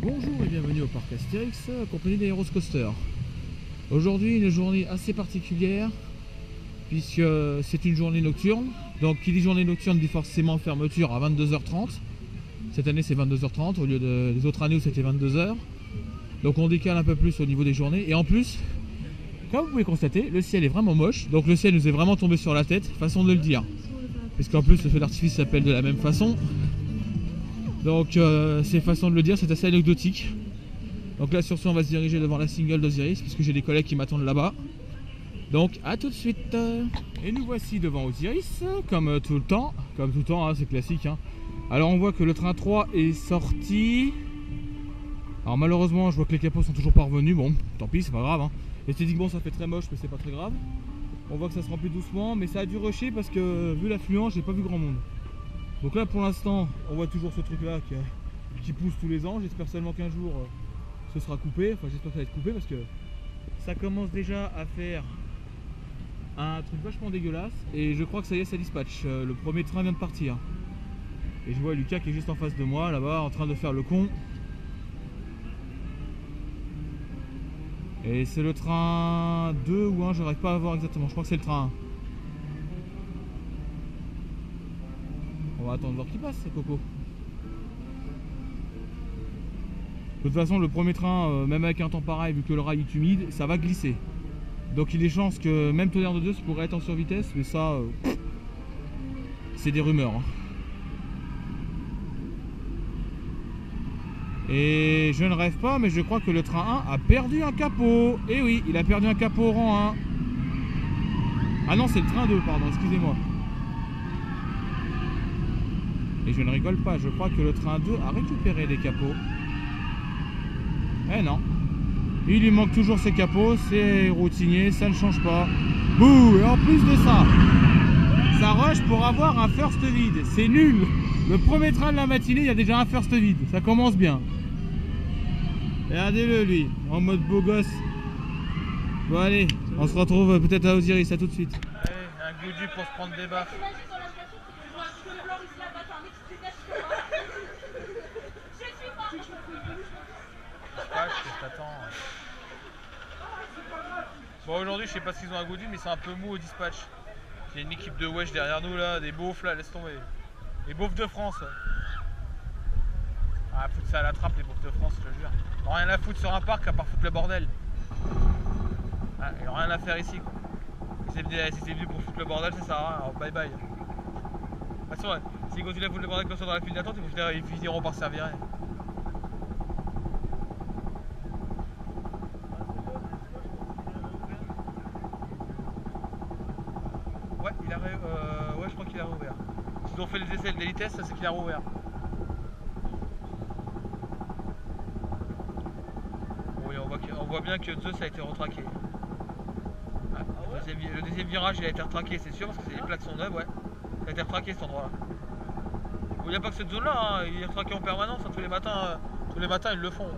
Bonjour et bienvenue au parc Astérix, accompagné d'Aéroscoaster. Aujourd'hui une journée assez particulière puisque c'est une journée nocturne. Donc qui dit journée nocturne dit forcément fermeture à 22h30. Cette année c'est 22h30 au lieu des autres années où c'était 22h. Donc on décale un peu plus au niveau des journées. Et en plus, comme vous pouvez constater, le ciel est vraiment moche. Donc le ciel nous est vraiment tombé sur la tête, façon de le dire. Puisqu'en plus le feu d'artifice s'appelle de la même façon. Donc c'est façon de le dire, c'est assez anecdotique. Donc là sur ce on va se diriger devant la single d'Osiris puisque j'ai des collègues qui m'attendent là-bas. Donc à tout de suite. Et nous voici devant Osiris, comme tout le temps. Comme tout le temps, hein, c'est classique. Hein. Alors on voit que le train 3 est sorti. Alors malheureusement je vois que les capots sont toujours pas revenus. Bon, tant pis, c'est pas grave. Hein. Esthétiquement ça fait très moche mais c'est pas très grave. On voit que ça se remplit doucement mais ça a dû rusher parce que vu l'affluence j'ai pas vu grand monde. Donc là pour l'instant on voit toujours ce truc là qui pousse tous les ans. J'espère seulement qu'un jour ce sera coupé. Enfin j'espère que ça va être coupé parce que ça commence déjà à faire un truc vachement dégueulasse. Et je crois que ça y est, ça dispatche. Le premier train vient de partir. Et je vois Lucas qui est juste en face de moi là-bas en train de faire le con. Et c'est le train 2 ou 1, je n'arrive pas à voir exactement. Je crois que c'est le train 1. On va attendre de voir qui passe, c'est Coco. De toute façon, le premier train, même avec un temps pareil, vu que le rail est humide, ça va glisser. Donc il y a des chances que même tonnerre de Dieu, ça pourrait être en survitesse, mais ça, c'est des rumeurs. Hein. Et je ne rêve pas, mais je crois que le train 1 a perdu un capot. Et oui, il a perdu un capot au rang 1. Ah non, c'est le train 2, pardon, excusez-moi. Et je ne rigole pas, je crois que le train 2 a récupéré les capots. Eh non. Il lui manque toujours ses capots, c'est routinier, ça ne change pas. Bouh. Et en plus de ça, ça rush pour avoir un first vide. C'est nul. Le premier train de la matinée, il y a déjà un first vide. Ça commence bien. Regardez-le lui, en mode beau gosse. Bon allez, on se retrouve peut-être à Osiris, à tout de suite. Allez, un goodie pour se prendre des baffes. Je t'attends. Bon aujourd'hui je sais pas s'ils ont un goodie mais c'est un peu mou au dispatch. Il y a une équipe de wesh derrière nous là, des beaufs là, laisse tomber. Les beaufs de France. Ah foutre ça à la trappe les beaufs de France, je te jure. Ils n'ont rien à foutre sur un parc à part foutre le bordel. Ah, ils n'ont rien à faire ici quoi. Si c'est venu pour foutre le bordel ça sert à rien, alors bye bye. De toute façon, s'ils continuent à foutre le bordel comme ça dans la file d'attente, ils finiront par servir rien. Ouais, ouais, je crois qu'il a rouvert. S'ils ont fait les essais des vitesses, c'est qu'il a rouvert. Oui, on voit bien que Zeus a été retraqué. Ah, le deuxième virage, il a été retraqué, c'est sûr, parce que les plaques sont neuves, ouais. Ça a été retraqué cet endroit-là. Il n'y a pas que cette zone-là, hein, il est retraqué en permanence, hein, tous les matins ils le font.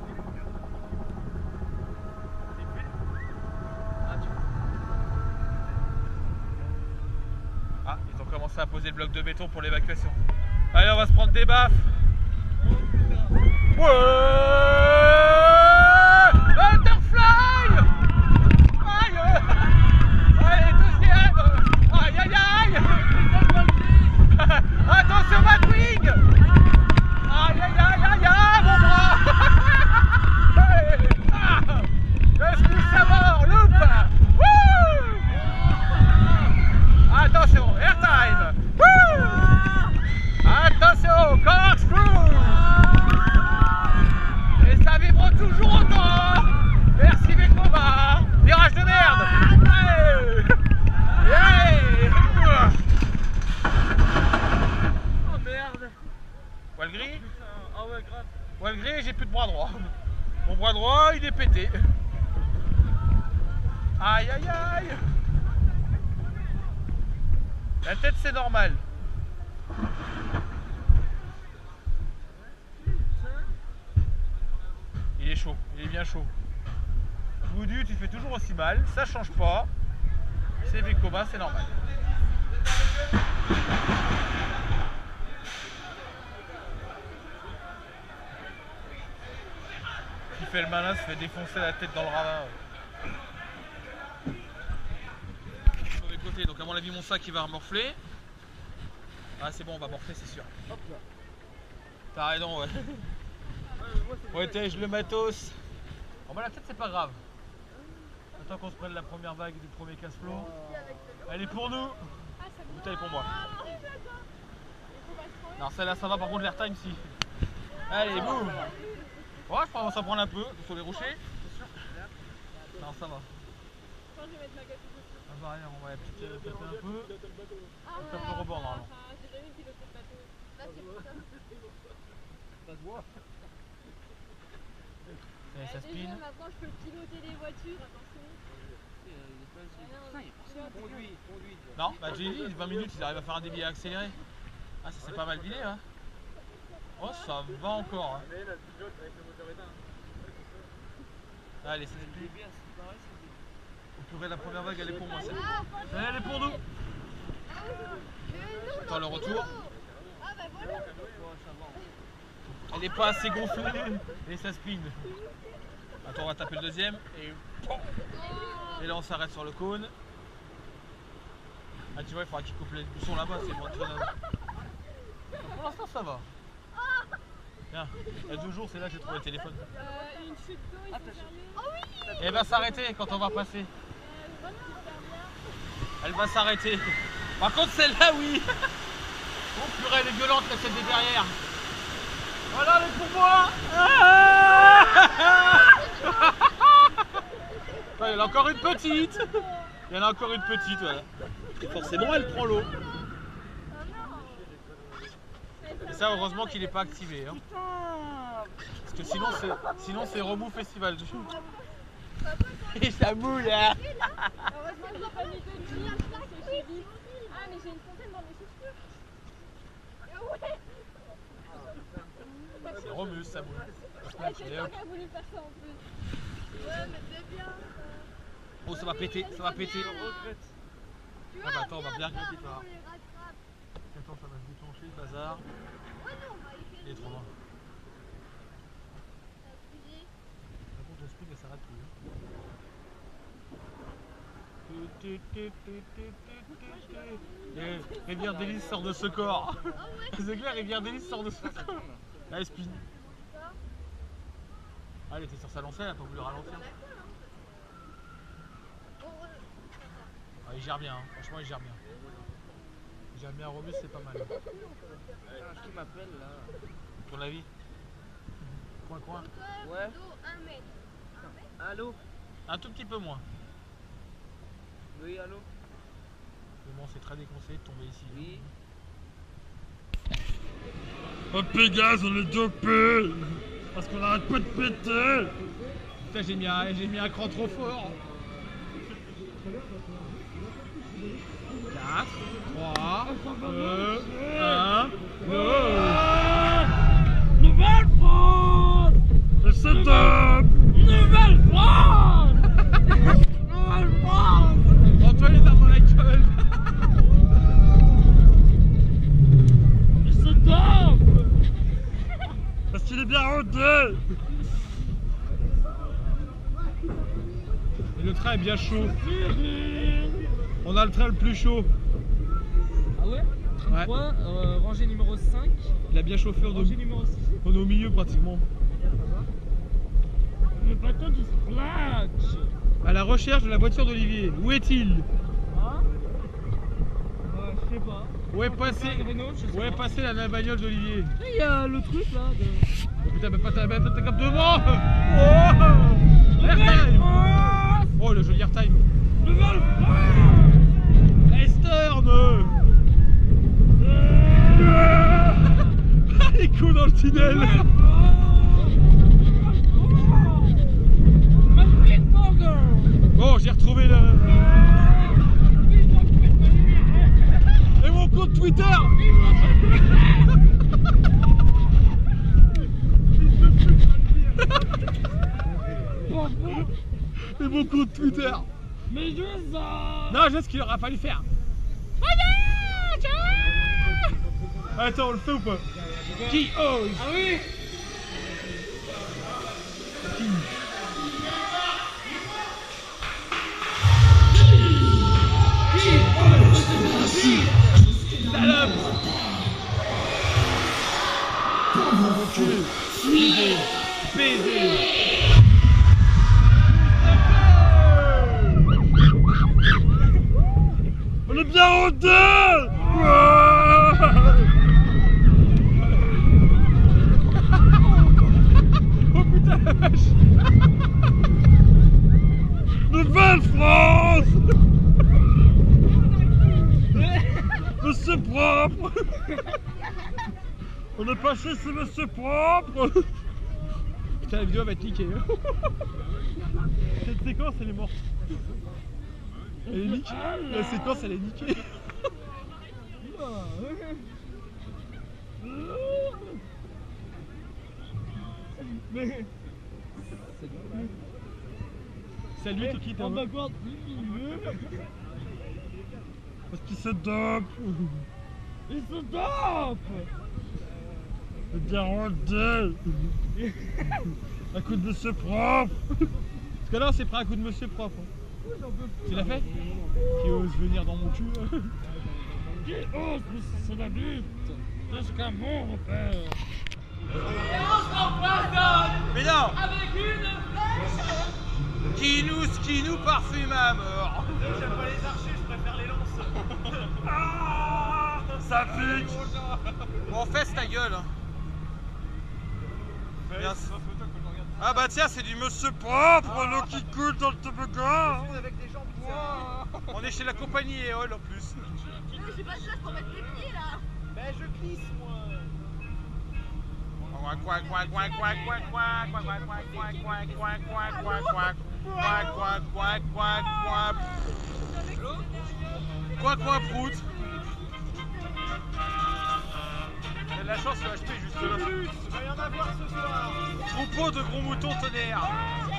Ils ont commencé à poser le bloc de béton pour l'évacuation. Allez, on va se prendre des baffes. Ouais, Butterfly. Aïe. Allez, deuxième. Aïe. Attention, Batwing. Aïe, mon bras. Est-ce que ça mord, loupe. Attention, airtime. Attention, corkscrew. Et ça vibre toujours autant. Merci mes combats. Virage de merde. Allez. Oh merde. Poil gris. Ah ouais, grave. Poil gris, j'ai plus de bras droit. Mon bras droit, il est pété. Aïe. La tête c'est normal. Il est chaud, il est bien chaud. Boudu, tu fais toujours aussi mal, ça change pas. C'est Vekoma, c'est normal. qui fait le malin se fait défoncer la tête dans le ravin. Mauvais côté, donc à mon avis mon sac il va remorfler. Ah c'est bon, on va morfler c'est sûr. T'as raison, ouais. Protège le matos. Bon bah la tête c'est pas grave. Attends qu'on se prenne la première vague du premier casse-flot. Elle est pour nous. La bouteille pour moi. Non celle-là ça va, par contre l'airtime si. Allez boum. Ouais je pense qu'on s'en prendre un peu sur les rochers. Non ça va. Ça va rien, on va peut-être taper un peu. On tape le rebord normalement. Ça se voit. Et ça spin. Déjà maintenant je peux piloter les voitures, attention. Conduis. Non, bah j'ai dit 20 minutes ils arrivent à faire un débit accéléré. Ah ça c'est pas mal vidé hein. Oh ça va encore hein. Allez c'est spin. Au purée la première vague elle est pour moi celle. Elle est pour nous. Attends le retour. Elle est pas assez gonflée et ça spin. Attends on va taper le deuxième et là on s'arrête sur le cône. Ah tu vois il faudra qu'il coupe les buissons là-bas, c'est moins de traînage. Pour l'instant ça va. Bien, il y a 2 jours c'est là que j'ai trouvé le téléphone. Une chute d'eau, il faut faire mieux. Oh oui. Et elle va s'arrêter quand on va passer. Elle va s'arrêter. Par contre celle-là oui. Oh purée elle est violente la celle des derrière. Voilà elle est pour moi. Il y en a encore une petite. Il y en a encore une petite voilà. Et forcément elle prend l'eau. Et ça heureusement qu'il n'est pas activé hein. Parce que sinon c'est remous festival. Et ça mouille hein. Heureusement que j'ai pas mis de lumière, c'est chez Viv. Ah mais j'ai une fontaine dans mes chaussures. Ouais. C'est remue ça mouille. C'est toi qui as voulu faire ça en plus. Ouais mais c'est bien. Oh ça va péter, ça va péter. Ah bah attends on va bien regretter ça. Attends ça va se déclencher le bazar. Il est trop loin. Par contre le speed elle s'arrête plus. Et Rivière d'Hélice sort de ce corps. C'est clair, Rivière d'Hélice sort de ce corps. Allez spin. Ah elle était sur sa lancée, elle a pas voulu ralentir. Ah, il gère bien, hein. Franchement il gère bien. Il gère bien Romus, c'est pas mal. Qui m'appelle là? Ton avis? Coin. Ouais. Allô? Un tout petit peu moins. Oui, allô? Mais bon, c'est très déconseillé de tomber ici. Oui. Oh Pégase, on est dopé! Parce qu'on arrête pas de péter! Putain, j'ai mis un cran trop fort! 4, 3, 2, 1, go! Nouvelle-France! C'est top! Nouvelle-France! Nouvelle-France! Antoine est dans la gueule! C'est top! Parce qu'il est bien rodé! Et le train est bien chaud. On a le train le plus chaud. Ah ouais? Ouais. Quoi? Rangée numéro 5. Il a bien chauffé, Rangée numéro 6. on est au milieu pratiquement. Le bateau du Splash! À la recherche de la voiture d'Olivier. Où est-il? Hein? Je sais pas. Où est passé, Renault, je sais où est pas. passé la bagnole d'Olivier? Il y a le truc là. Oh putain, mais pas ta cap devant! Oh! Airtime! Oh le joli airtime! Esterne! Ah les coups dans le tunnel! Bon, j'ai retrouvé le... Et mon compte Twitter! Et mon compte Twitter! Mais je ça! Non, je sais ce qu'il aura fallu faire! Attends, on le fait ou pas? Qui ose? Ah oui! On est bien rodé. Oh putain la vache. Nouvelle-France. Monsieur propre. On est passé sur Monsieur propre. Putain, la vidéo va être niquée. Hein. Cette séquence elle est morte. Elle est niquée. La séquence elle est niquée. Mais C'est lui qui quitte. on Hein. va voir qui veut. Parce qu'il se dope. Il se dope. Le bien rodé. Un coup de monsieur propre. Parce que là, c'est prêt un coup de monsieur propre. Tu l'as fait? Qui ose venir dans mon cul? Qui ose se la bite jusqu'à mon repère. Mais non. Qui nous parfume à mort. J'aime pas les archers, je préfère les lances. Ça pique. Bon, fesse ta gueule. Hein. Bien. Ah bah tiens, c'est du monsieur propre, l'eau qui coule dans le toboggan. Avec des jambes bizarres. On est chez la compagnie Eole en plus. J'ai pas de place pour mettre les pieds là. Ben je glisse moi. Quoi prout. J'ai de la chance de l'acheter juste là. Il va y en avoir ce soir. Troupeau de gros moutons tonnerre.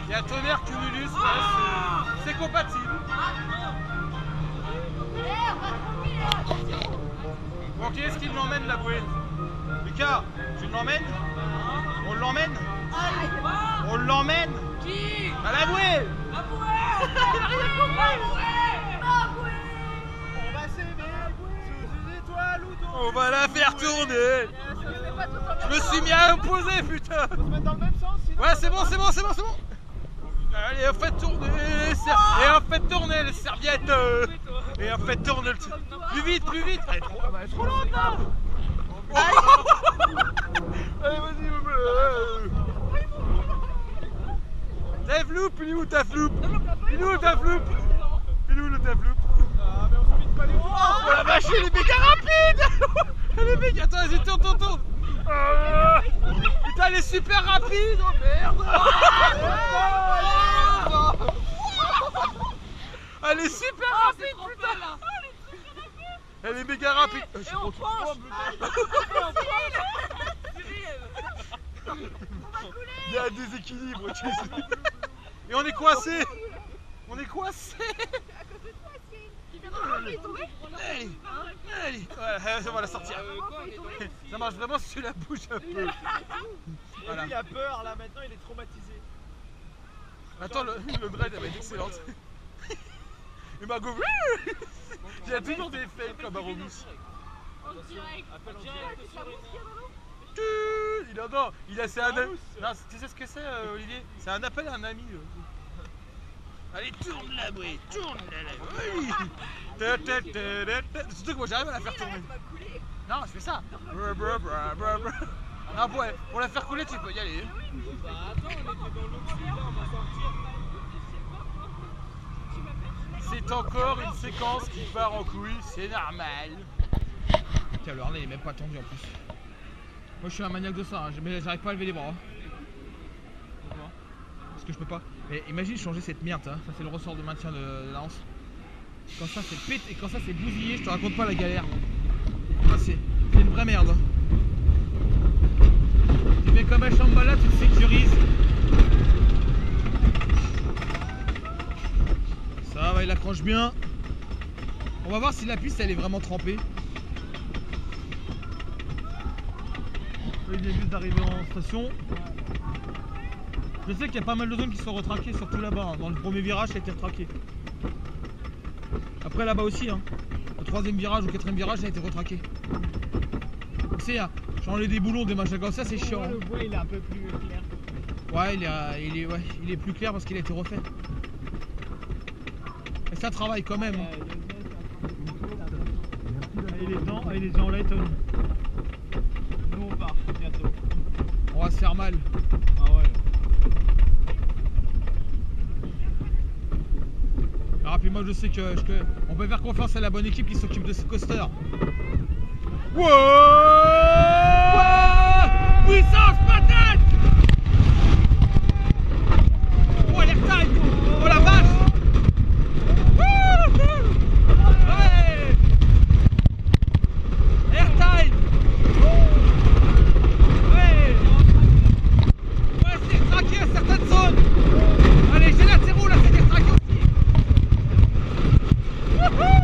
Il y a tonnerre cumulus, ouais, c'est compatible. Bon, qui est-ce qui l'emmène la bouée? Lucas, tu l'emmènes? On l'emmène? On l'emmène? Qui? À la bouée! La bouée! On va s'aimer sous une étoile ou deux. On va la faire tourner! Je me suis mis à opposer, putain! Faut se mettre dans le même sens sinon. Ouais, c'est bon. Allez, on fait tourner les serviettes. Et on fait tourner les serviettes. Et on fait tourner le... Plus vite. Elle est trop lente, là. Allez, vas-y, T'as floupe, il est où ta floupe? Il est où ta floupe? Il est où le ta floupe? Ah mais on se pique pas les doigts. Oh la vache, elle est méga rapide. Elle est méga... Attends, vas-y, tourne. Putain, elle est super rapide. Oh merde. Elle est super rapide, putain. Elle est méga rapide. Je suis trop trop. Il y a un déséquilibre. Et on est coincé. Allez, voilà, on va la sortir. Ça marche vraiment si tu la bouges un peu. Et Voilà. lui il a peur là maintenant, il est traumatisé. Attends, le dread elle va être excellente. Et Margot, il y a toujours des fails comme un Robus. Tu sais ce que c'est, Olivier? C'est un appel à un ami. Allez, tourne la bouée, oui. Surtout que moi j'arrive à la faire tourner. Non, je fais ça. Non, pour la faire couler, tu peux y aller. Bah attends, on était dans l'eau là, on va sortir. C'est encore une séquence qui part en couille, c'est normal. Tiens, le harnais il est même pas tendu en plus. Moi je suis un maniaque de ça, hein. Mais j'arrive pas à lever les bras. Pourquoi? Parce que je peux pas. Mais imagine changer cette merde, hein. Ça c'est le ressort de maintien de la hanse. Quand ça c'est pété, quand ça c'est bousillé, je te raconte pas la galère. Ah, c'est une vraie merde. Tu fais comme un Shambhala, tu te sécurises. Ça va, il accroche bien. On va voir si la piste elle est vraiment trempée. Il vient juste d'arriver en station. Je sais qu'il y a pas mal de zones qui sont retraquées, surtout là-bas. Hein. Dans le premier virage, ça a été retraqué. Après là-bas aussi, hein. Le troisième virage ou le quatrième virage, ça a été retraqué. Tu sais, hein, changer des boulons, des machins comme ça, c'est chiant. Le bois il est un peu plus clair. Ouais, il est plus clair parce qu'il a été refait. Et ça travaille quand même. Hein. Il est déjà en Lighton. Nous on part bientôt. On va se faire mal. Ah ouais. Alors puis moi je sais que on peut faire confiance à la bonne équipe qui s'occupe de ce coaster. Wow, puissance patate. Oh l'airtime. Oh la vache. Ouais. Airtime. Ouais. Ouais, c'est traqué à certaines zones. Allez, j'ai latéraux là, c'est traqué aussi. Wouhou.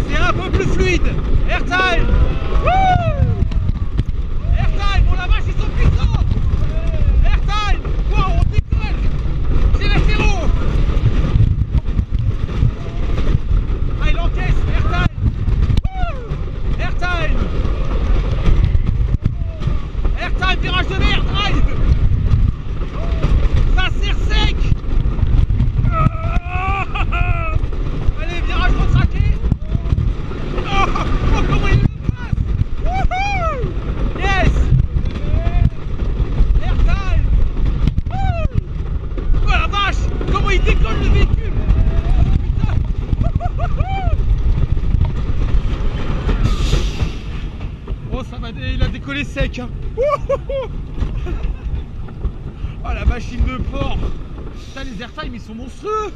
C'est un peu plus fluide. Airtime. Wouh. Airtime, oh la vache, ils sont puissants. Airtime. Wow, on décolle. J'ai latéraux. Ah, il encaisse. Airtime. Wouh. Airtime. Airtime, virage de mer, drive. Ça serre sec. Allez, virage retraqué. Oh, comment il le passe. Wouhou. Yes. Airtime. Wouh. Oh la vache, comment il décolle le véhicule. Oh putain. Oh ça va, il a décollé sec hein. Oh la machine de port. Putain les airtime ils sont monstrueux.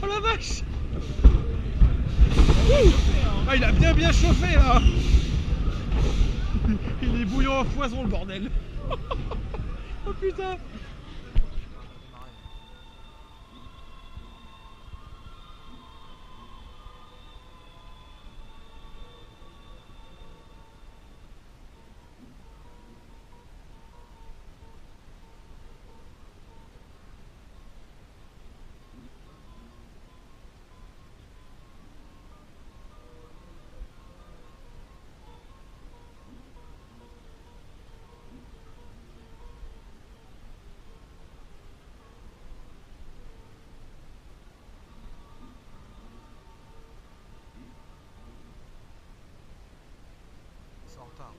Oh la vache. Ouh. Ah il a bien chauffé là. Il est bouillant à foison le bordel. Oh putain. C'est en retard.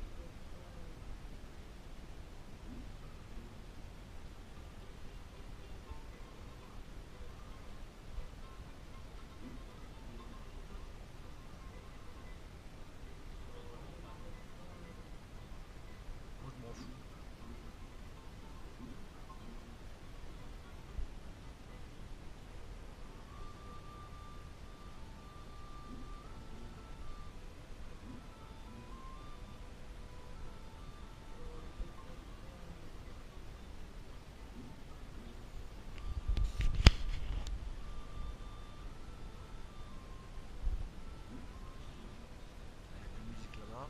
Moi je m'en fous. La musique là-bas.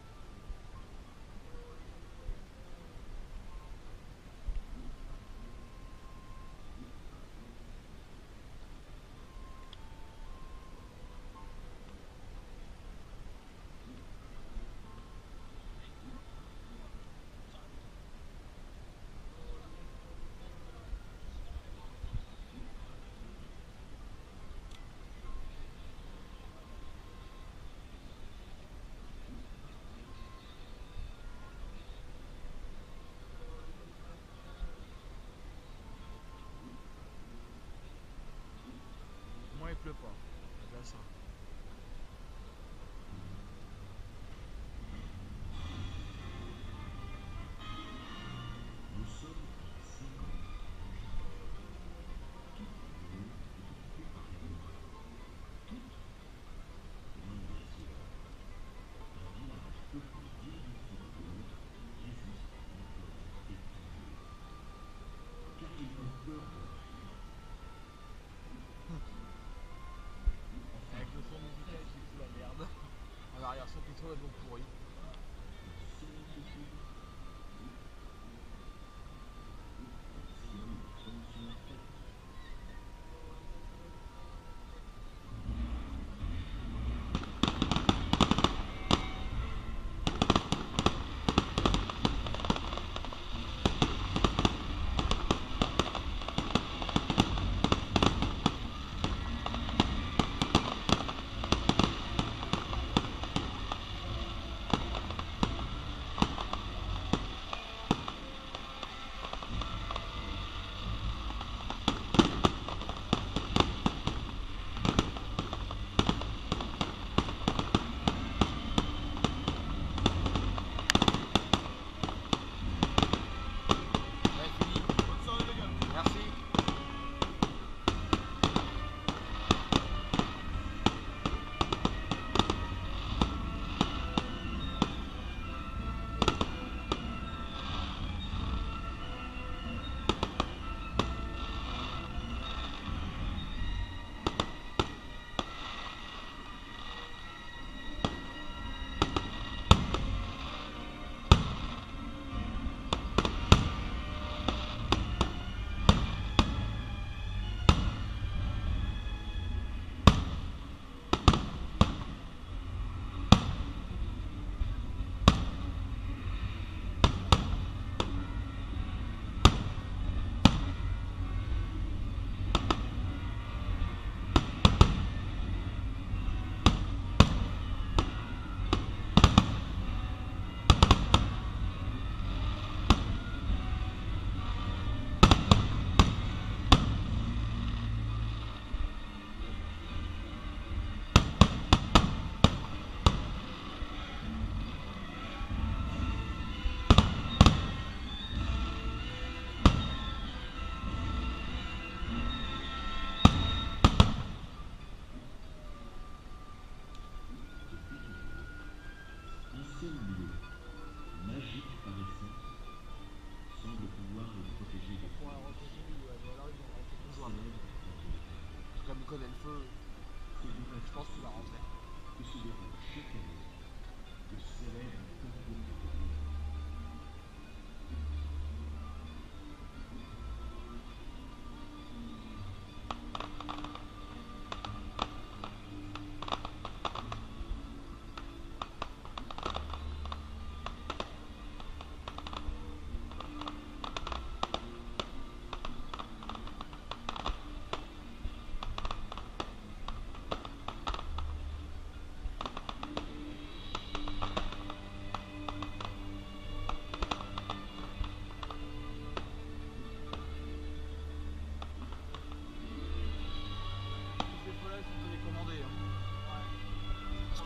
Moi il pleut pas. C'est bien ça. Avec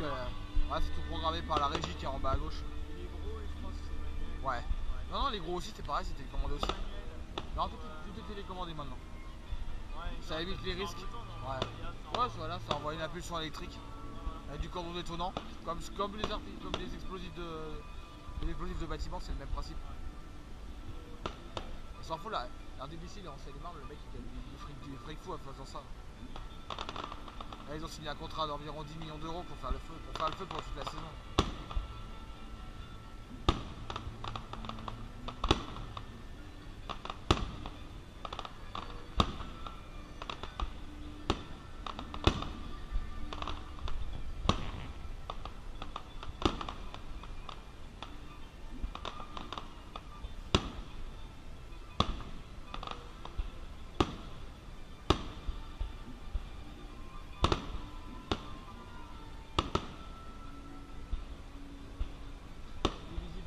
ouais, c'est tout programmé par la régie qui est en bas à gauche. Les gros, et je pense que c'est. Ouais. Non, non, les gros aussi, c'était pareil, c'était télécommandé aussi. Non, tout est télécommandé maintenant. Ouais, Ça évite les risques. Ouais. Ouais, voilà, ça envoie une impulsion électrique avec du cordon détonnant. Comme les explosifs de bâtiment, c'est le même principe. On s'en fout là. RDBC, il est en Seine-et-Marne, le mec il gagne du fric fou en faisant ça. Là, ils ont signé un contrat d'environ 10 millions d'euros pour faire le feu pour toute la saison.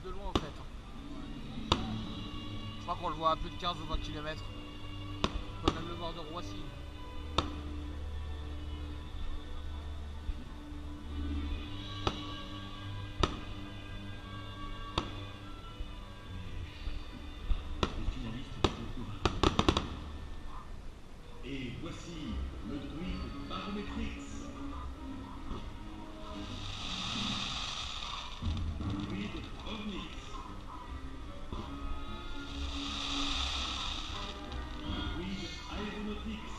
De loin en fait. Je crois qu'on le voit à plus de 15 ou 20 km. On peut même le voir de Roissy. Les finalistes du concours. Et voici le druide Barométrix. Druide Ovnix. Druide Aeronautics.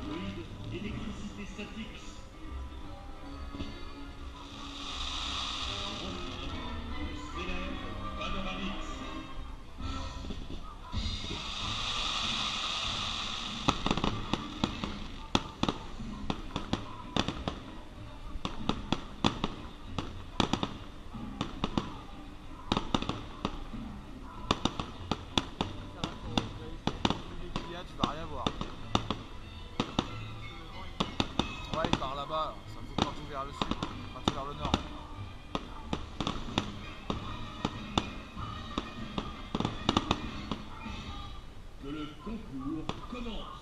Druide Électricité Statix. Stellaire Panoramix. Tu vas rien voir. Ouais, il part là-bas, ça me fait partout vers le sud, partout vers le nord. Que le concours commence.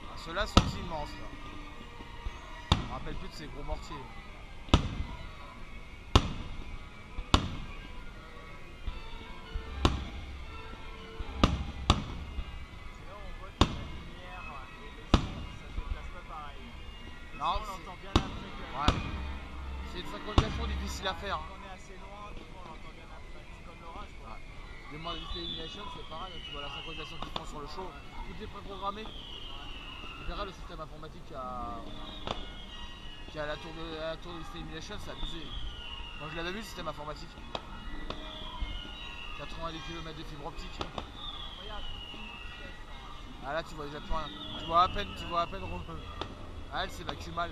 Ah, ceux-là sont immenses là. Je me rappelle plus de ces gros mortiers. C'est là où on voit que la lumière et le son, ça se déplace pas pareil. Le Non, son, on c'est- l'entend bien après que. Ouais. C'est une synchronisation difficile à faire. Quand on est assez loin, du coup, on l'entend bien après. C'est comme l'orage, quoi. Demande Illumination, c'est pareil, tu vois la synchronisation qu'ils font sur le show, tout est préprogrammé. Tu verras le système informatique qui a à la tour de Illumination, c'est abusé. Moi je l'avais vu le système informatique. 90 km de fibre optique. Regarde. Ah là tu vois déjà plus rien. Tu vois à peine Ah elle s'évacue mal.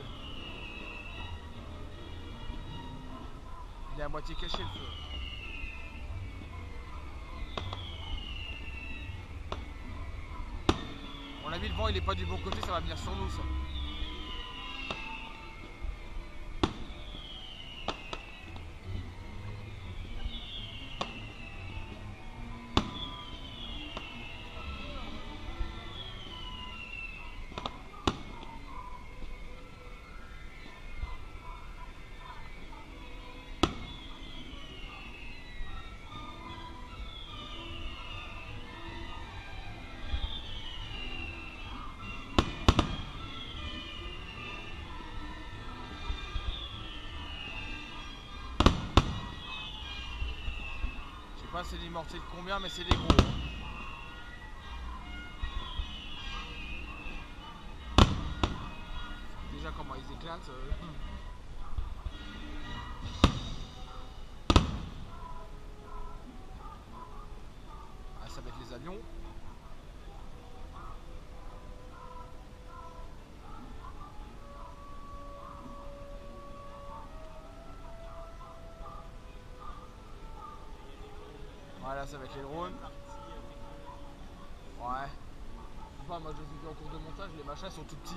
Il est à moitié caché le feu. On l'a mis, le vent il est pas du bon côté, ça va venir sur nous ça. Je sais pas c'est des mortiers de combien mais c'est des gros. Déjà comment ils éclatent. Ah, ça va être les avions. Voilà, ça va être les drones. Ouais. Je sais pas, moi je les ai vus en cours de montage, les machins sont tout petits.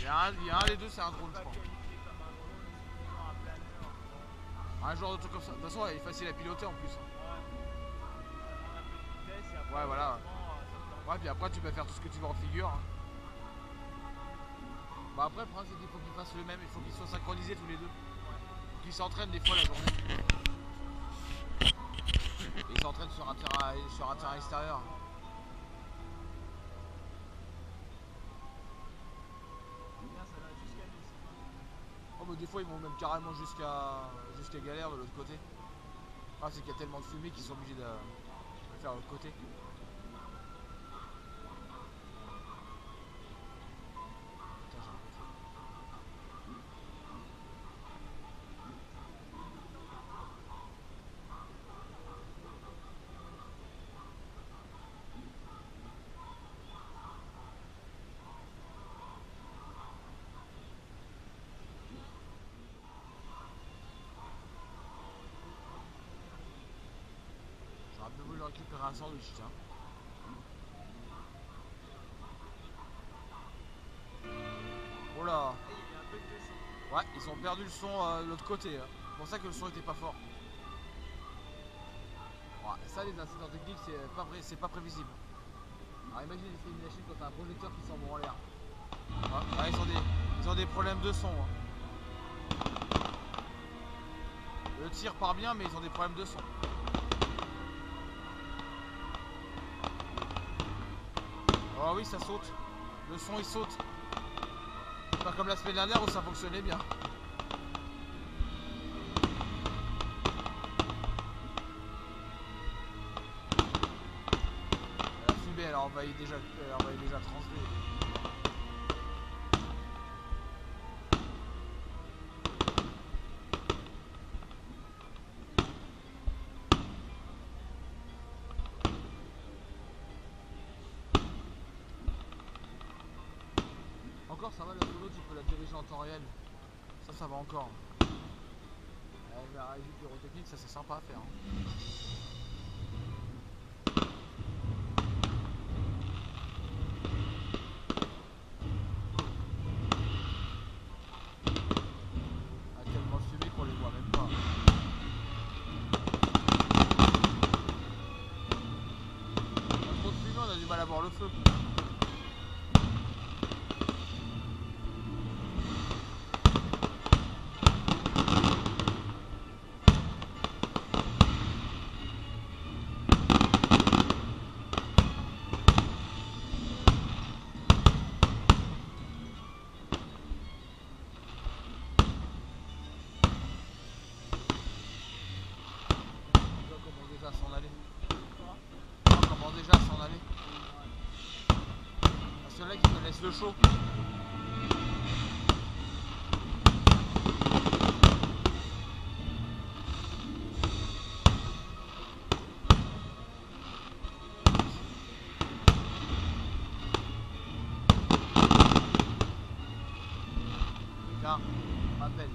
Il y a un des deux, c'est un drone, je crois. Un genre de truc comme ça. De toute façon, il est facile à piloter en plus. Ouais, voilà. Ouais, puis après, tu peux faire tout ce que tu veux en figure. Bah après, le problème, c'est qu'il faut qu'ils fassent le même. Il faut qu'ils soient synchronisés tous les deux. Faut qu'ils s'entraînent des fois la journée. Et ils s'entraînent sur un terrain extérieur. Oh, mais des fois, ils vont même carrément jusqu'à Galère de l'autre côté. Ah, c'est qu'il y a tellement de fumée qu'ils sont obligés de faire l'autre côté. Putain, j'ai un côté. J'aurais bien voulu récupérer un sandwich, tiens. Oh là! Ouais, ils ont perdu le son de l'autre côté. C'est pour ça que le son était pas fort. Ouais, ça, les incidents techniques, c'est pas prévisible. Alors imagine les films machines quand t'as un projecteur qui s'envoie en l'air. Ouais, ils ont des problèmes de son. Le tir part bien, mais ils ont des problèmes de son. Oh oui, ça saute. Le son il saute. Pas comme la semaine dernière où ça fonctionnait bien. La fumée elle envahit déjà transdé. Encore ça va, la solo tu peux la diriger en temps réel. Ça va encore. La régie pyrotechnique, ça c'est sympa à faire. Ah, tellement de fumée qu'on les voit même pas. Trop de fumée, on a du mal à voir le feu. S'en aller. On commence déjà à s'en aller. Ceux-là qui connaissent le show. Tiens, on m'appelle.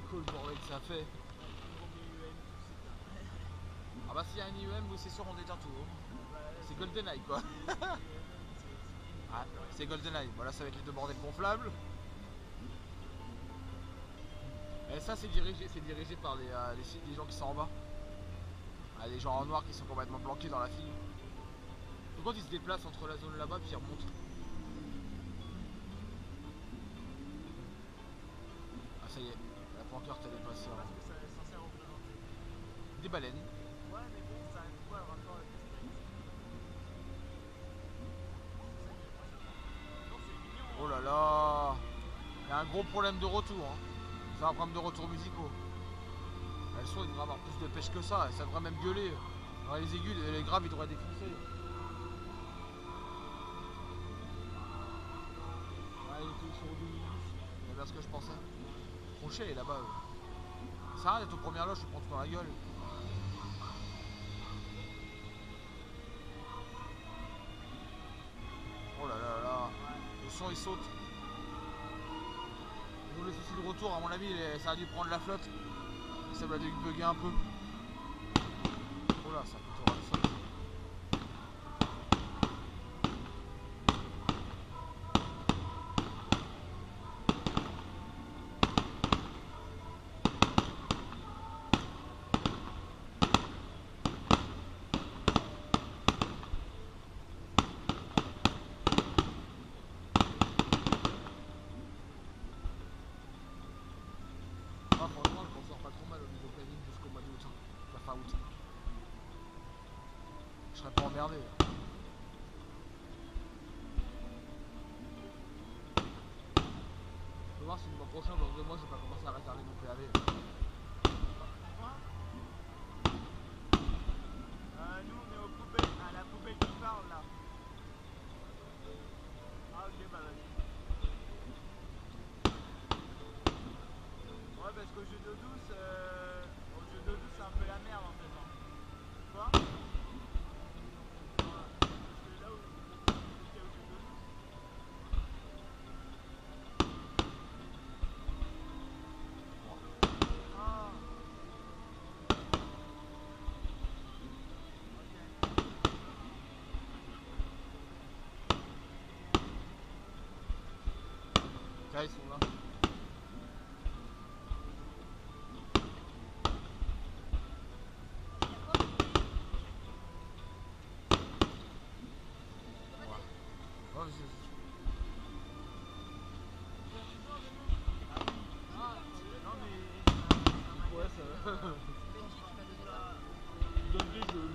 Le bordel que ça fait. Ah bah s'il y a un IEM, oui c'est sûr on déteint tout. C'est GoldenEye quoi. Ah, c'est GoldenEye, voilà ça va être les deux bordels gonflables. Et ça c'est dirigé par les gens qui sont en bas. Ah, les gens en noir qui sont complètement planqués dans la file. Donc quand ils se déplacent entre la zone là-bas puis ils remontent. Ah ça y est. La pancarte elle est passée. Des baleines. Ouais, mais bon, ça a quoi le rapport a un gros problème de retour. Hein. C'est un problème de retour musicaux. Le son il devrait avoir plus de pêche que ça, ça devrait même gueuler. Dans les aigus, les graves ils devraient défoncer. Ouais, il était sur 2010. C'est bien ce que je pensais. Crochet est là-bas. Ça arrête d'être aux premières loges, je prends tout dans la gueule. Oh là là là, le son il saute. Donc le souci de retour, à mon avis, ça a dû prendre la flotte. Ça va dû bugger un peu. Oh là, ça peut le sol. Franchement, je m'en sors pas trop mal au niveau planning jusqu'au mois d'août, la fin août. Je serais pas emmerdé. Je vais voir si le mois prochain, dans 2 mois, je vais pas commencer à réserver mon PAV. Nous on est aux poubelles, à la poubelle qui parle là. Ah ok bah vas-y. Ouais parce qu'au jeu d'eau douce, c'est un peu la merde en fait. Hein. Quoi? Ouais. Parce que là où j'étais au jeu d'eau douce. Ah. Là, ils sont là. Ouais, Non mais. ouais, ça va. Donne des jeux.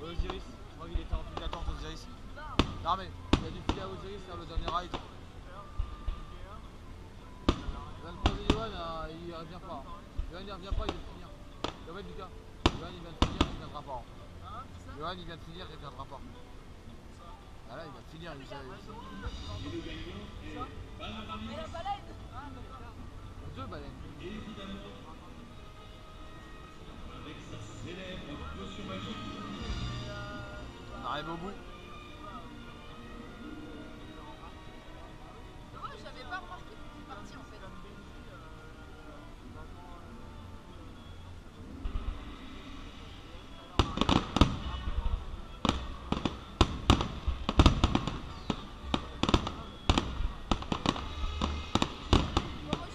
Osiris, je crois qu'il était en file d'attente Osiris. Non mais, il a dû filer à Osiris faire le dernier ride. Il vient de poser Johan, il revient pas. Johan il revient pas, il vient de finir. Le mec Lucas, Johan il vient de finir, il viendra pas. Johan il vient de finir, il viendra pas. Ah là il vient de finir, il Et le gagnant est Panoramix. deux baleines. Évidemment, avec sa célèbre potion magique. On arrive au bout. J'avais pas remarqué que c'était parti en fait. Moi je vais y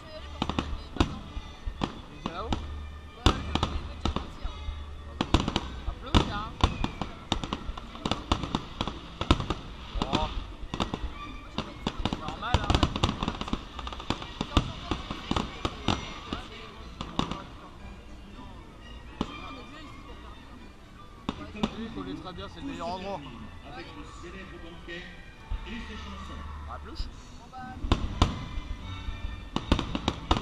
aller parce que j'ai pas le temps. Il est là-haut. Bah, je vais déjà partir. Un peu, hein. Oh, c'est normal, hein. Lui, il connaît très bien, c'est le meilleur endroit. Avec le célèbre banquet et ses chansons. À plus.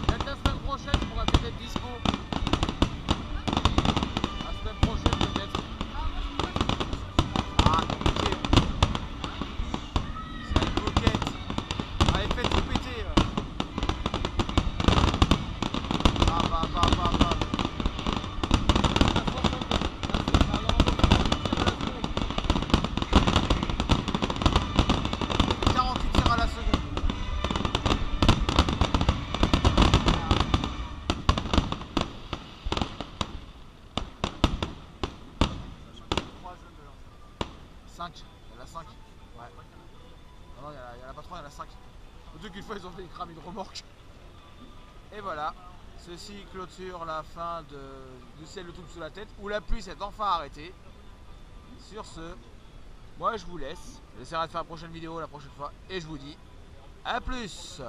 Peut-être la semaine prochaine, je pourrais peut-être être dispo. La semaine prochaine, peut-être. Ah, compliqué. C'est une moquette. Allez, faites tout péter. Ah, bah. 48 tirs à la seconde. Il y en a 5. Ouais. Non, il y en a pas 3, il y en a 5. Surtout qu'une fois, ils ont fait cramer une remorque. Et voilà. Ceci clôture la fin du ciel de tout sous la tête, où la pluie s'est enfin arrêtée. Sur ce, moi je vous laisse. J'essaierai de faire la prochaine vidéo la prochaine fois. Et je vous dis à plus.